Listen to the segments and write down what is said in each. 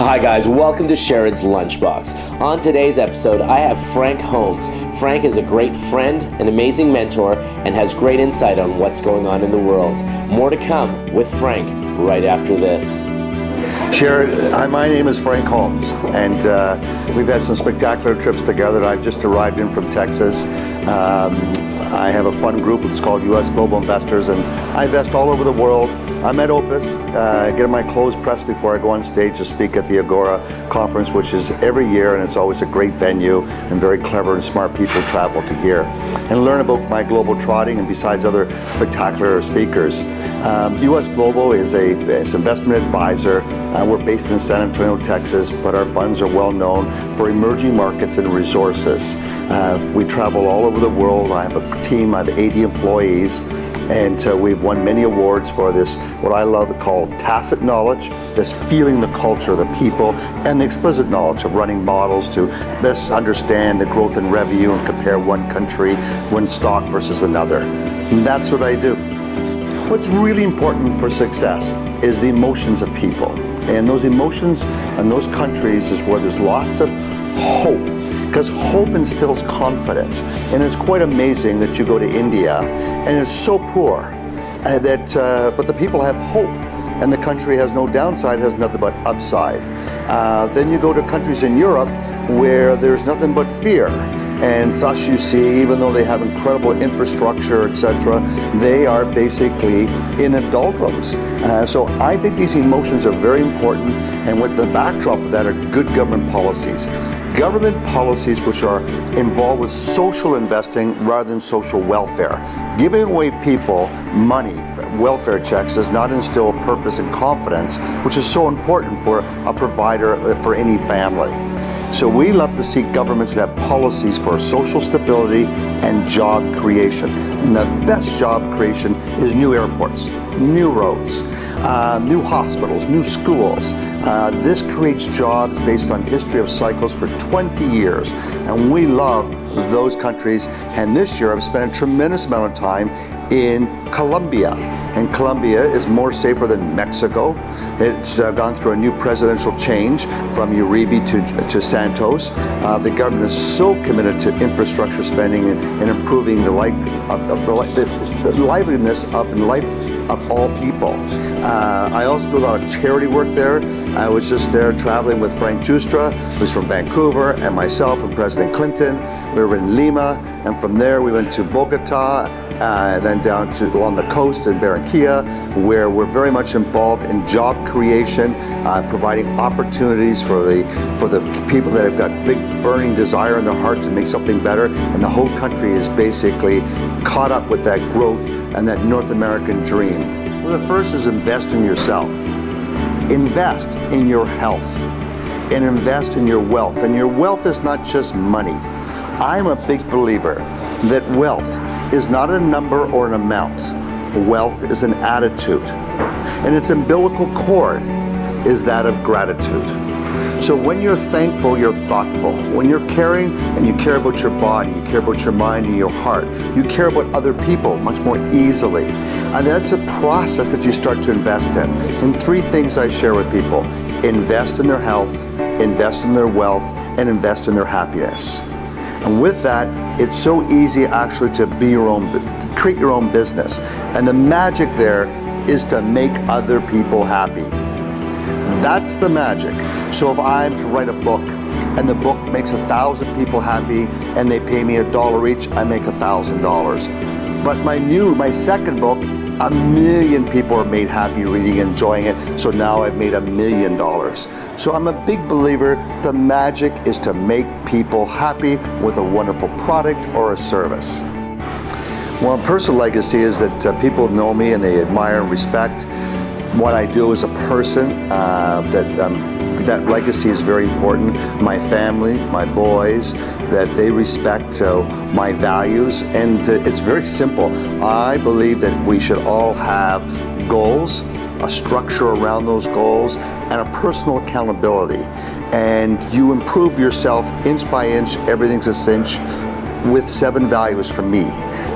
Hi guys, welcome to Sharad's Lunchbox. On today's episode, I have Frank Holmes. Frank is a great friend, an amazing mentor, and has great insight on what's going on in the world. More to come with Frank right after this. Sharad, my name is Frank Holmes, and we've had some spectacular trips together. I've just arrived in from Texas. I have a fun group. It's called U.S. Global Investors, and I invest all over the world. I'm at Opus, getting my clothes pressed before I go on stage to speak at the Agora conference, which is every year, and it's always a great venue, and very clever and smart people travel to here and learn about my global trotting, and besides other spectacular speakers. U.S. Global is an investment advisor. We're based in San Antonio, Texas, but our funds are well known for emerging markets and resources. We travel all over the world. I have a team, I have 80 employees, and we've won many awards for this, what I love to call tacit knowledge, this feeling the culture, the people, and the explicit knowledge of running models to best understand the growth in revenue and compare one country, one stock versus another. And that's what I do. What's really important for success is the emotions of people. And those emotions and those countries is where there's lots of hope, because hope instills confidence. And it's quite amazing that you go to India and it's so poor, but the people have hope, and the country has no downside, has nothing but upside. Then you go to countries in Europe where there's nothing but fear. And thus you see, even though they have incredible infrastructure, etc., they are basically in a doldrums. So I think these emotions are very important, and with the backdrop of that are good government policies. Government policies which are involved with social investing rather than social welfare. Giving away people money, welfare checks, does not instill purpose and confidence, which is so important for a provider for any family. So we love to see governments that have policies for social stability and job creation. And the best job creation is new airports, new roads, new hospitals, new schools. This creates jobs based on history of cycles for 20 years. And we love those countries. And this year I've spent a tremendous amount of time in Colombia. And Colombia is more safer than Mexico. It's gone through a new presidential change from Uribe to Santos. The government is so committed to infrastructure spending and improving the liveliness of and life of all people. I also do a lot of charity work there. I was just there traveling with Frank Justra, who's from Vancouver, and myself and President Clinton. We were in Lima, and from there we went to Bogota, and then down to along the coast in Barranquilla, where we're very much involved in job creation, providing opportunities for the people that have got big burning desire in their heart to make something better, and the whole country is basically caught up with that growth and that North American dream. Well, the first is invest in yourself. Invest in your health and invest in your wealth. And your wealth is not just money. I'm a big believer that wealth is not a number or an amount. Wealth is an attitude. And its umbilical cord is that of gratitude. So when you're thankful, you're thoughtful. When you're caring and you care about your body, you care about your mind and your heart, you care about other people much more easily. And that's a process that you start to invest in. And three things I share with people: invest in their health, invest in their wealth, and invest in their happiness. And with that, it's so easy actually to be your own, to create your own business. And the magic there is to make other people happy. That's the magic. So if I'm to write a book and the book makes 1,000 people happy and they pay me $1 each, I make $1,000. But my second book, 1 million people are made happy reading and enjoying it. So now I've made $1 million. So I'm a big believer the magic is to make people happy with a wonderful product or a service. Well, personal legacy is that people know me and they admire and respect what I do as a person. That legacy is very important. My family, my boys, that they respect my values, and it's very simple. I believe that we should all have goals, a structure around those goals, and a personal accountability. And you improve yourself inch by inch, everything's a cinch, with 7 values from me.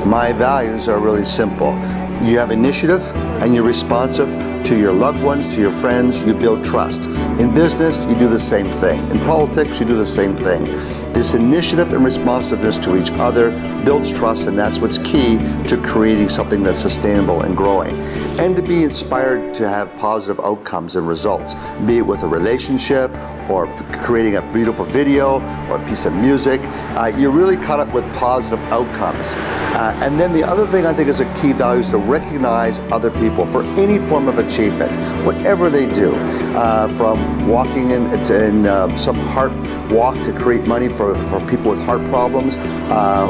My values are really simple. You have initiative and you're responsive to your loved ones, to your friends, you build trust. In business, you do the same thing. In politics, you do the same thing. This initiative and responsiveness to each other builds trust, and that's what's key to creating something that's sustainable and growing. And to be inspired to have positive outcomes and results, be it with a relationship or creating a beautiful video or a piece of music. You're really caught up with positive outcomes. And then the other thing I think is a key value is to recognize other people for any form of achievement, whatever they do, from walking in some heart walk to create money for people with heart problems,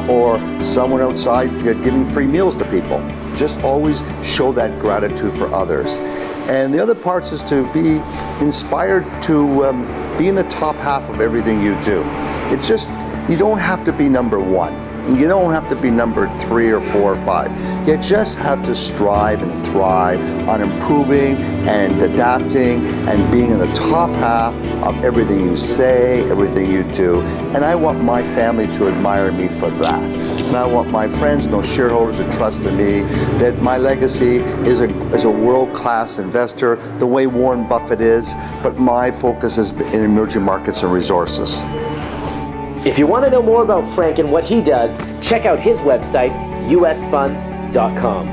or someone outside giving free meals to people. Just always show that gratitude for others. And the other part is to be inspired to be in the top half of everything you do. It's just, you don't have to be number one. You don't have to be number 3 or 4 or 5. You just have to strive and thrive on improving and adapting and being in the top half of everything you say, everything you do. And I want my family to admire me for that. And I want my friends and those shareholders to trust in me that my legacy is a world-class investor, the way Warren Buffett is, but my focus is in emerging markets and resources. If you want to know more about Frank and what he does, check out his website, usfunds.com.